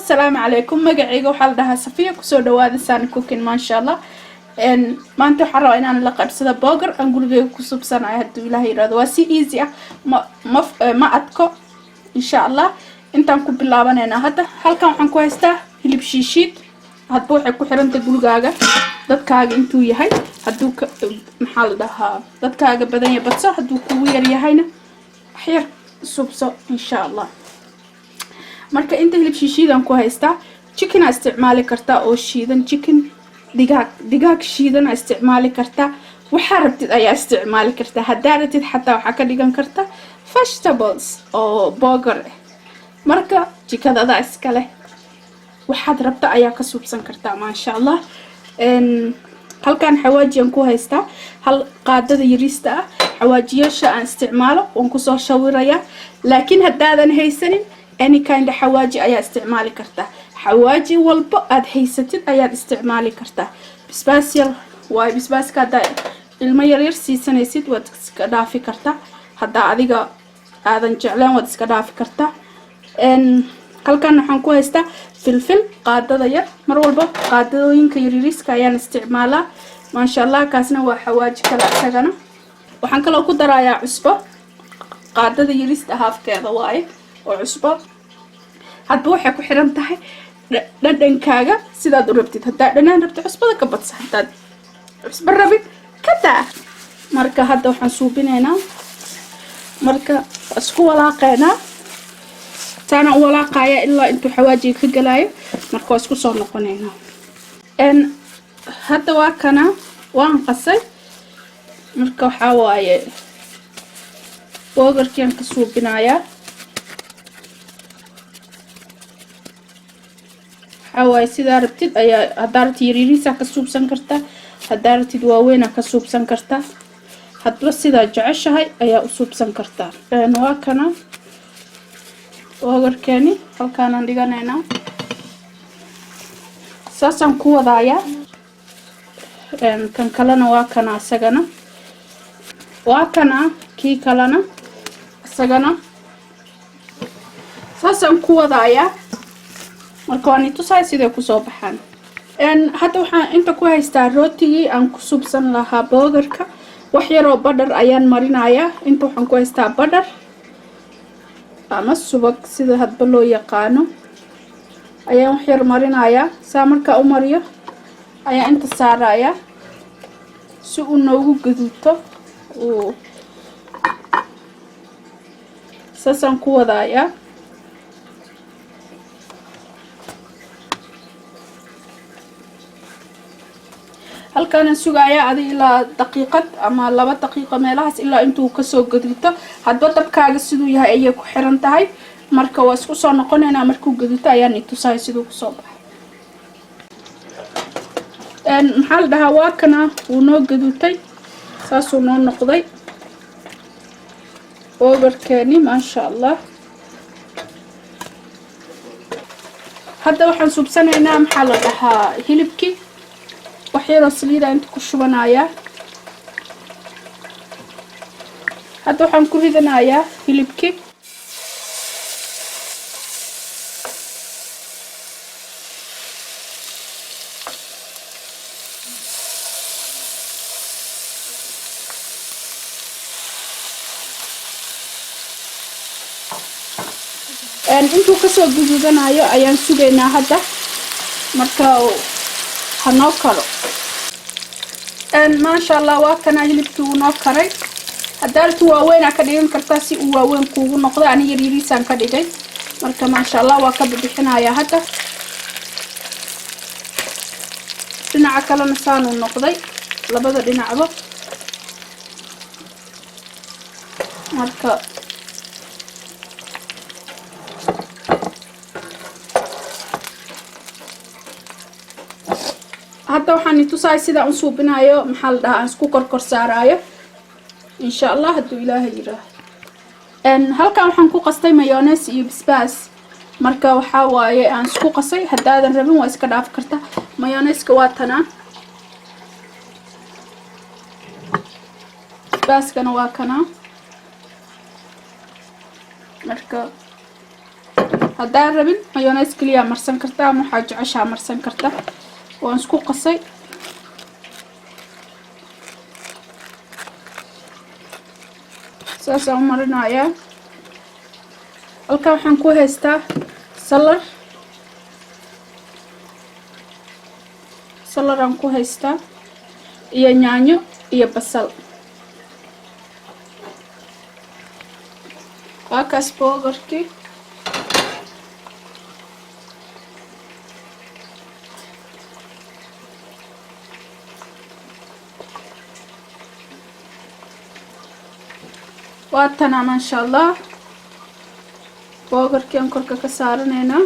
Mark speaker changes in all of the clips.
Speaker 1: السلام عليكم مقعيقة وحال دها صفية كسو دواد سان كوكين ما شاء الله ان ما انتو حروا ان انا لقب سدا بوغر انقول جاي كسو بسان عهد الله يراد واسي ايزي ما اتكو ان شاء الله انتان كو بلابان انا هدا halkan waxaan ku haystaa hilib shiishid hadba waxay ku xiran tahay gurigaaga dadkaaga intuu yahay haduu maxaa la dhahaa dadkaaga badan yahay badso haduu kugu yar yahayna xir subso insha Allah marka inta hilib shiishidan ku haystaa chicken isticmaali kartaa oo shiidan chicken digaag shiidan isticmaali kartaa waxa rabtid ayaa isticmaali kartaa hadaa rabtid xataa waxa ka dhigan kartaa vegetables oo burger marka jikadada iska leh waxaad rabta ayaa ka suubsan kartaa ma sha Allah halkan xawaajiyan ku haystaa hal qaadada yariista ah xawaajiyasha aan isticmaalo oo ku soo shawiraya laakiin hadaadan haysanin any kind of xawaaji ayaa isticmaali kartaa xawaaji walba aad haysatid ayaa isticmaali kartaa bisbaasiyal way bisbaaska ilma yar yar siisanaysid waad iska dhaafi kartaa hadaa adiga aadan jeclaan waad iska dhaafi kartaa halkan waxaan ku haystaa filfil qaadada yar mar walba qaadadooyinka yariiska ayaan isticmaalaa ma sha Allah kaasna waa xawaaji kala asagana waxaan kale ku darayaa cusbo qaadada yariista haafkeeda waaye oo cusbo hadba waxay ku xiran tahay dhadhankaaga sidaad u rabtid hadaa dhanaan rabto cusbada ka badsa hadaa cusbo rabid kada marka hadda waxaan suubinaynaa marka isku walaaqeynaa taana walaaqaya ilaa intuu xawaajiga ka galaayo marka isku soo noqoneynaa hadda waa kana waan qasay marka waxa waaye burgerkian ka suubinayaa حواي سيدا ربتد ايا هدارتي يريريسا كسوبسان كرتا هدارتي دواوينا كسوبسان كرتا هدو سيدا جعشهاي ايا اسوبسان كرتا نواكنا وغركاني halkaana dhiganayna saasan ku wadaaya kan kalena waa kana asagana waa kana kii kalena asagana saasan ku wadaaya marka waan tusay sidee ku soo baxaan hadda waxaan inta ku haystaa rootigii aan ku subsan lahaa burgerka wax yar oo badar ayaan marinayaa inta waxaan ku haystaa badar ama subag sida hadba loo yaqaano ayaan wax yar marinayaa saa marka u mariyo ayaa inta saarayaa si uu noogu gaduuto oo saasan ku wadaaya halkaan sugaaya adi ilaa daqiiqad ama 2 daqiiqo meelahaas ilaa intuu ka soo gaduuto hadba dabkaaga sidoo yahay ay ku xiran tahay marka waa isku soo noqoneynaa markuu gaduuto ayaan tusay sidoo ku soo baxay maxaa la dhahaa waa kana uu noo gaduutay saasuu noo noqday burgerkeeni ma sha Allah hadda waxaan subsanaynaa maxaa la dhahaa hilibkii waxyaro saliida inta ku shubanaya hadda waxaan ku ridanayaa hilibkii intuu ka soo gududanayo ayaan sugaynaa hadda marka hanoo karo ما شاء الله واكنا هلبتي ونوكري هدارتي واوين ka dhigan kartaa si uu waaweyn kuugu noqdo ani yariirisan ka dhigay marka ma sha Allah waa ka bixinaya hadda dhinaca kale nasaan uu noqday labada dhinacba marka hadda waxaan tusay sida aan suubinayo maxaa la dhahaa isku korkor saarayo insha Allah haduu Ilaahay yiraahdo halkan waxaan ku qastay mayonnaise iyo basbaas marka waxa waaye aan isku qasay hadaadan rabin waa iska dhaaf kartaa mayonnaise waa tana basbaaskana waa kana marka haddaan rabin mayonees keliya marsan kartaa ama waxaa jeceshaa marsan karta. waan isku qasay saas aan marinayaa. halkan waxaan ku haystaa salar aan ku haystaa iyo yaanyo iyo basal. waa kaas boogarkii. waa tanaa maasha allah boogarkii aan korka ka saaraneynaa.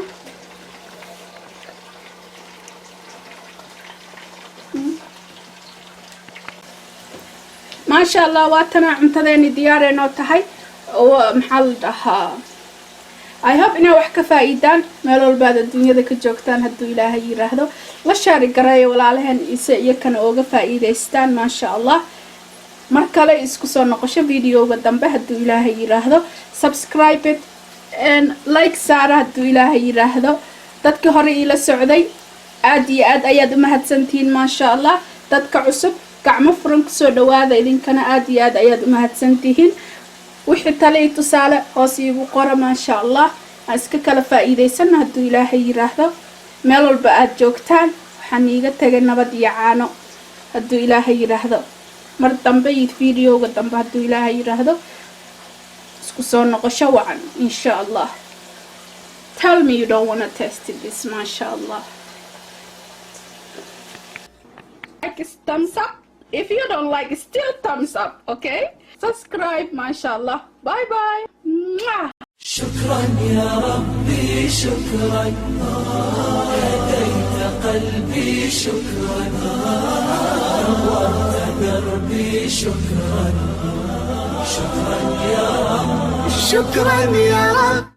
Speaker 1: maasha allah waa tanaa cuntadeeni diyaareenoo tahay. maxaa la dhahaa I hope inaa wax ka faa'iidaan meel walbaad adduunyada ka joogtaan hadduu ilaahay yiraahdo. la shaari gareeyo walaalaheen ise iyo kana ooga faa'iidaystaan. maasha allah mar kale isku soo noqosho videoga dambe hadduu ilaahay yiraahdo. subscribe it and like saara hadduu ilaahay yiraahdo. dadka hore ila socday aad iyo aad ayaad u mahadsantihiin. maasha allah dadka cusub gacmo furan ku soo dhawaada idinkana aad iyo aad ayaad u mahadsantihiin. wixii tale iyo tusaale hoos iigu qora. maasha allah aan iska kala faa'iidaysana hadduu ilaahay yiraahdo. meel walba aad joogtaan waxaan iiga tagay nabad iyo caano hadduu ilaahay yiraahdo. mar dambe iyo videoga dambe hadduu ilaahay yiraahdo isku soo noqosho wacan insha allah. tell me you don't want to test this. maasha allah like thumbs up. if you don't like still thumbs up. okay subscribe. maasha allah. bye bye.
Speaker 2: شكرا يا ربي شكرا هديت قلبي شكرا نورت دربي شكرا شكرا يا رب شكرا يا رب.